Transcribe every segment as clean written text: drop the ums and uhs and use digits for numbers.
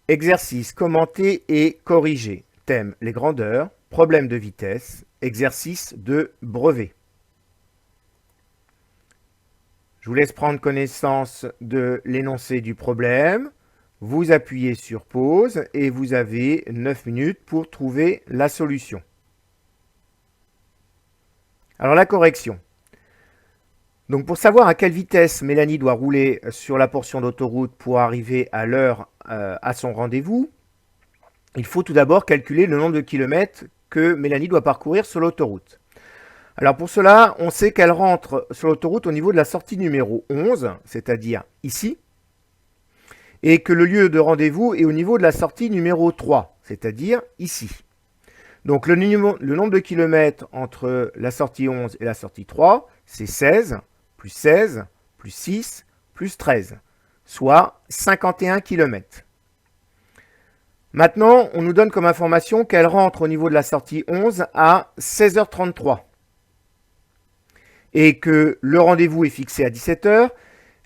Exercice commenté et corrigé. Thème les grandeurs, problème de vitesse, exercice de brevet. Je vous laisse prendre connaissance de l'énoncé du problème. Vous appuyez sur pause et vous avez 9 minutes pour trouver la solution. Alors la correction. Donc pour savoir à quelle vitesse Mélanie doit rouler sur la portion d'autoroute pour arriver à l'heure à son rendez-vous, il faut tout d'abord calculer le nombre de kilomètres que Mélanie doit parcourir sur l'autoroute. Alors pour cela, on sait qu'elle rentre sur l'autoroute au niveau de la sortie numéro 11, c'est-à-dire ici, et que le lieu de rendez-vous est au niveau de la sortie numéro 3, c'est-à-dire ici. Donc le nombre de kilomètres entre la sortie 11 et la sortie 3, c'est 16, plus 16, plus 6, plus 13, soit 51 km. Maintenant, on nous donne comme information qu'elle rentre au niveau de la sortie 11 à 16h33 et que le rendez-vous est fixé à 17h,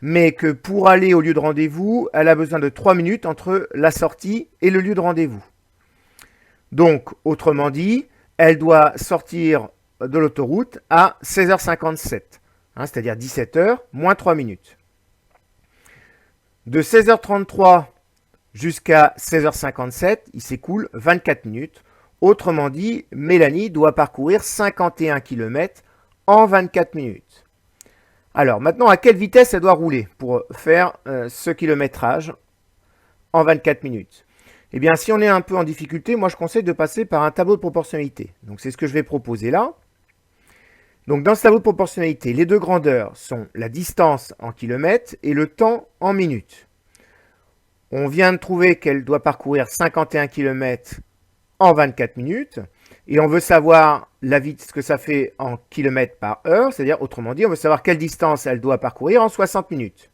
mais que pour aller au lieu de rendez-vous, elle a besoin de 3 minutes entre la sortie et le lieu de rendez-vous. Donc, autrement dit, elle doit sortir de l'autoroute à 16h57, c'est-à-dire 17h moins 3 minutes. De 16h33 jusqu'à 16h57, il s'écoule 24 minutes. Autrement dit, Mélanie doit parcourir 51 km en 24 minutes. Alors, maintenant, à quelle vitesse elle doit rouler pour faire ce kilométrage en 24 minutes? Eh bien, si on est un peu en difficulté, moi je conseille de passer par un tableau de proportionnalité. Donc c'est ce que je vais proposer là. Donc dans ce tableau de proportionnalité, les deux grandeurs sont la distance en kilomètres et le temps en minutes. On vient de trouver qu'elle doit parcourir 51 km en 24 minutes. Et on veut savoir ce que ça fait en kilomètres par heure, c'est-à-dire autrement dit, on veut savoir quelle distance elle doit parcourir en 60 minutes.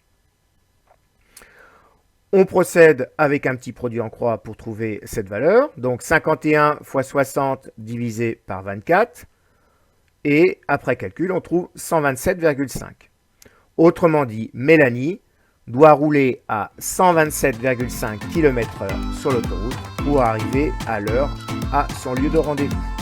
On procède avec un petit produit en croix pour trouver cette valeur. Donc 51 fois 60 divisé par 24. Et après calcul, on trouve 127,5. Autrement dit, Mélanie doit rouler à 127,5 km/h sur l'autoroute pour arriver à l'heure à son lieu de rendez-vous.